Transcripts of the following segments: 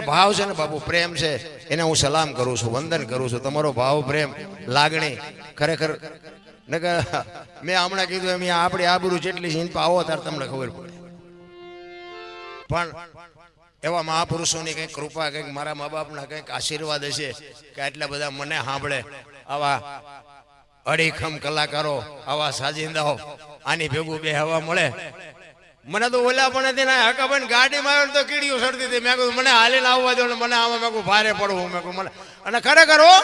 ભાવ છે ને બાપુ, પ્રેમ છે, એને હું સલામ કરું છું, વંદન કરું છું. તમારો ભાવ, પ્રેમ, લાગણી ખરેખર નકર મેં હમણાં કીધું એમ આપણી આબરૂ જેટલી છે આવો ત્યારે તમને ખબર પડે. પણ એવા મહાપુરુષોની કંઈક કૃપા, કંઈક મારા મા બાપના કંઈક આશીર્વાદ હશે કે આટલા બધા મને સાંભળે, આવા અડીખમ કલાકારો, આવા સાજિંદાઓ આની ભેગું બે હવા મળે. મને તો ઓલા પણ હતી ને હકાભાઈ ગાડીમાં આવ્યો તો કીડીઓ સડતી હતી. મેં કહ્યું મને હાલીને આવવા દો ને મને આમાં મેં કહું ભારે પડવું. મેં કહું મને અને ખરેખર હો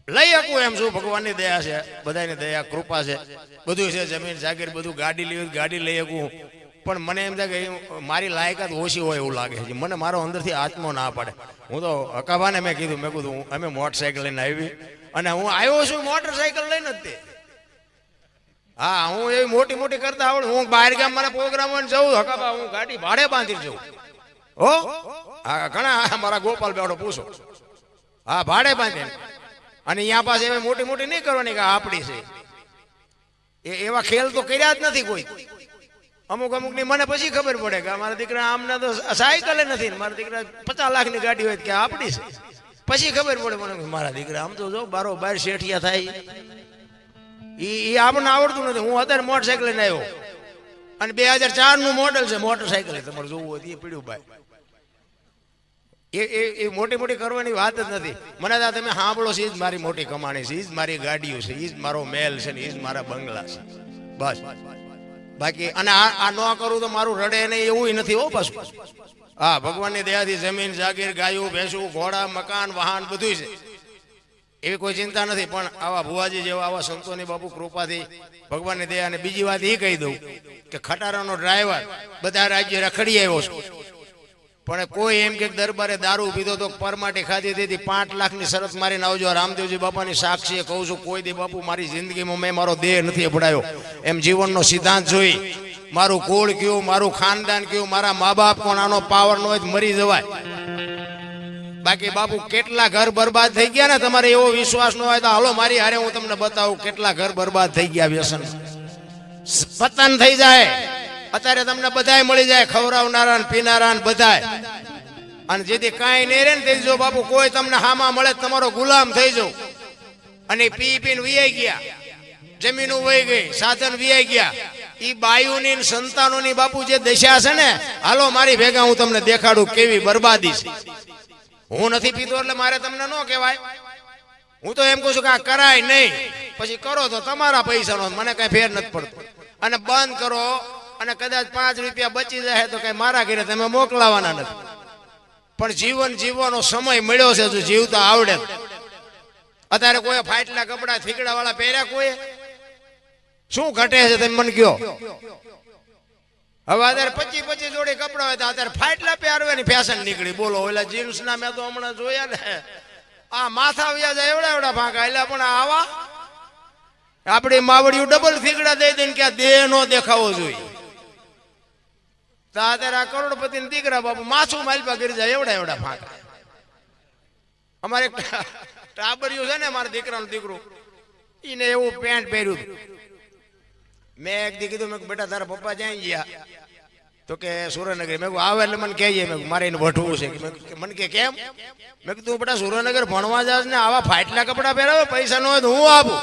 લઈ શકું એમ છું. ભગવાનની દયા છે, બધાની દયા કૃપા છે, બધું છે, જમીન જાગીર બધું. ગાડી લેવી ગાડી લઈ શકું, પણ મને એમ થાય કે મારી લાયકાત ઓછી હોય એવું લાગે છે. મને મારો અંદરથી આત્મો ના પાડે. હું તો હકાભાને મેં કીધું અમે મોટરસાઇકલ લઈને આવી અને હું આવ્યો છું મોટરસાઇકલ લઈને જ તે. હા, હું એવી મોટી મોટી કરતા આવડે. હું બહાર ગામ મારા પ્રોગ્રામ જઉં હકાભા, હું ગાડી ભાડે બાંધી જઉં. હો હા, ઘણા મારા ગોપાલ બેવડો પૂછો. હા, ભાડે બાંધે. અને અહીંયા પાસે એવી મોટી મોટી નહીં કરવાની કે આપણી છે. એવા ખેલ તો કર્યા જ નથી કોઈ. અમુક અમુક ની મને પછી ખબર પડે કે મારા દીકરા આમના તો સાયકલે નથી, મારા દીકરા 50 લાખની ગાડી હોય કે આપણી છે. પછી ખબર પડે મને મારા દીકરા આમ તો જો બારો બાર શેઠિયા થાય. એ આપણને આવડતું નથી. હું અત્યારે મોટરસાઇકલ લઈને આવ્યો અને 2004 નું મોડલ છે મોટરસાઇકલ. તમારે જોવું હોય એ પીડ્યું ભાઈ. એ મોટી મોટી કરવાની વાત જ નથી. મને તો તમે સાંભળો છે, એ જ મારી મોટી કમાણી છે, એ જ મારી ગાડીઓ છે, એ જ મારો મેલ છે, એ જ મારા બંગલા છે. બસ બાકી અને આ ન કરું તો મારું રડે નહીં એવું નથી હો પાછું. હા, ભગવાનની દયાથી જમીન જાગીર, ગાયું ભેંસું, ઘોડા, મકાન, વાહન બધું છે. એવી કોઈ ચિંતા નથી. પણ આવા ભુવાજી જેવા આવા સંતોની બાપુ કૃપાથી ભગવાનની દયા. અને બીજી વાત એ કહી દઉં કે ખટારાનો ડ્રાઈવર બધા રાજ્ય રખડી આવ્યો છું, પણ કોઈ એમ કે દરબારે દારૂ પીધો તો પરમાટી ખાધી હતી 5 લાખની શરત મારીને આવજો. રામદેવજી બાપાની સાક્ષીએ કહું છું, કોઈ દી બાપુ મારી જિંદગીમાં મેં મારો દેહ નથી અપડાયો. એમ જીવનનો સિદ્ધાંત જોઈ મારું કુળ કયું, મારું ખાનદાન કયું, મારા મા બાપ કોણ, આનો પાવર નો હોય મરી જવાય. બાકી બાપુ કેટલા ઘર બરબાદ થઈ ગયા ને, તમારે એવો વિશ્વાસ ન હોય તો હાલો મારી હારે હું તમને બતાવું કેટલા ઘર બરબાદ થઈ ગયા. વ્યસન પતન થઈ જાય. અત્યારે તમને બધાય મળી જાય, ખવડાવનારા ને પીનારા ને બધાય. અને જેથી કાંઈ નહીં રે ને તેથી જો બાપુ કોઈ તમને હામાં મળે તમારો ગુલામ થઈ જાવ. અને પી પીને વિયાઈ ગયા, જમીનો વહી ગઈ, સાધન વિયાઈ ગયા. ઈ બાયુની સંતાનોની બાપુ જે દશા છે ને, હાલો મારી ભેગા હું તમને દેખાડું કેવી બરબાદી છે. હું નથી પીતો એટલે મારે તમને ન કહેવાય. હું તો એમ કહું છું કે આ કરાય નહીં, પછી કરો તો તમારા પૈસાનો, મને કઈ ફેર નથી પડતો. અને બંધ કરો અને કદાચ 5 રૂપિયા બચી જાય તો કઈ મારા ઘરે તમે મોકલાવાના નથી. પણ જીવન જીવવાનો સમય મળ્યો છે, જો જીવતા આવડે. અત્યારે કોઈ ફાટલા કપડા થીકડા વાળા પહેર્યા કોઈ? શું ઘટે છે તમે મને કયો? હવે અત્યારે 25 જોડી કપડા હોય તો અત્યારે ફાટલા પહેરવાની ફેશન નીકળી. બોલો ઓલા જીન્સ ના મેં તો હમણાં જોયા ને, આ માથા વ્યા જાય એવડા એવડા ફાંકા. એટલે પણ આવા આપડી માવડિયું ડબલ થીગડા દઈ દઈને કે દેહ નો દેખાવો જોઈએ. તો અત્યારે આ કરોડપતિ ના દીકરા બાપુ માછું માલપા કરી જાય એવડા એવડા ફાંકા. અમારે ટાબરિયું છે ને મારા દીકરાનું દીકરું, એને એવું પેન્ટ પહેર્યું. મેં એક દી કીધું, મેં બેટા તારા પપ્પા જ્યાં ગયા તો કે સુરેન્દ્રનગર. મેં આવે એટલે મને કહીએ, મેં મારે એને વઢવું છે. મને કે કેમ? મેં કીધું બેટા સુરેન્દ્રનગર ભણવા જાસ ને આવા ફાટલા કપડા પહેરાવે, પૈસા ન હોય તો હું આપું.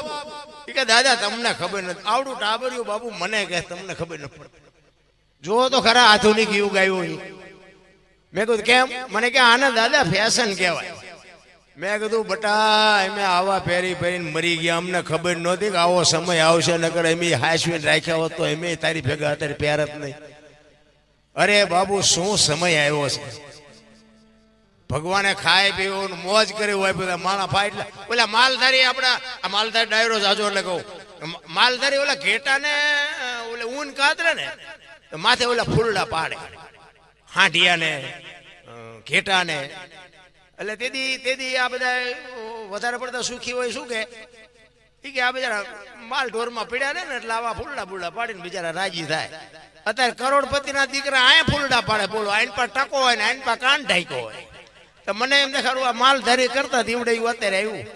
કે દાદા તમને ખબર નથી. આવડું ટાબરિયું બાપુ મને કહે તમને ખબર નથી પડતી. જો તો ખરા આધુનિક યુગ આવ્યો. મેં કીધું કેમ? મને કે આને દાદા ફેશન કહેવાય. મેં કીધું બટા અમે આવા પહેરી પહેરીને મરી ગયા, અમને ખબર નહોતી કે આવો સમય આવશે. નકર એમ હાસવીને રાખ્યા હોત તો એમ તારી ભેગા અત્યારે પહેરત નહીં. અરે બાબુ શું સમય આવ્યો છે. ભગવાને ખાય પીવું મોજ કરી હોય બધા માણા ફાટલા. ઓલા માલધારી આપડા આ માલધારી ડાયરો જાજો એટલે કહું, માલધારી ઓલા ઘેટા ને ઓલે ઊન કાતરે ને માથે ઓલા ફૂલડા પાડે, હાંડિયા ને ઘેટા ને. એટલે તેથી આ બધા વધારે પડતા સુખી હોય. શું કે આ બિચારા માલ ઢોરમાં પીડ્યા ને એટલે આવા ફૂલડા ફૂલડા પાડીને બિચારા રાજી થાય. અત્યારે કરોડપતિ ના દીકરા આયા ફૂલડા પાડે. બોલો આઈન પર ટકો હોય ને આઈન પર કાન ઢાંકો હોય. તો મને એમ દેખાડું આ માલધારી કરતા દીવડે અત્યારે આવ્યું.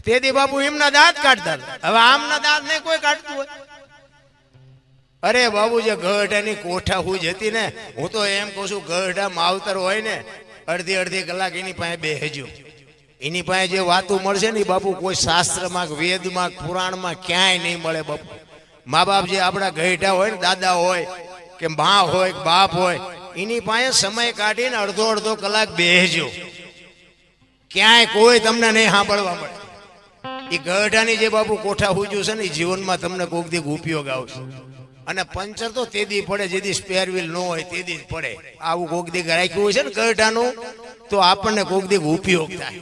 તેથી બાપુ એમના દાંત કાઢતા. હવે આમના દાંત નહીં કોઈ કાઢતું હોય. અરે બાબુ જે ગઢાની કોઠા હું જતી ને, હું તો એમ કહું છું ગઢા માવતર હોય ને અડધી અડધી કલાક એની પાસે બેહજો. એની પાસે જે વાતું મળશે ને બાપુ કોઈ શાસ્ત્રમાં વેદમાં પુરાણમાં ક્યાંય નહીં મળે બાપુ. મા બાપ જે આપણા ગઢા હોય ને, દાદા હોય કે મા હોય કે બાપ હોય, એની પાસે સમય કાઢીને અડધો અડધો કલાક બેહજો. ક્યાંય કોઈ તમને નહીં સાંભળવા મળે. એ ગઢાની જે બાપુ કોઠા હુજ્યું છે ને એ જીવનમાં તમને કોઈક દી ઉપયોગ આવશે. અને પંચર તો તેદી પડે જેદી સ્પેર વ્હીલ ન હોય તેદી જ પડે. આવું કોઈક દી રાખ્યું હોય છે ને ગઢાનું, તો આપણને કોઈક દી ઉપયોગ થાય.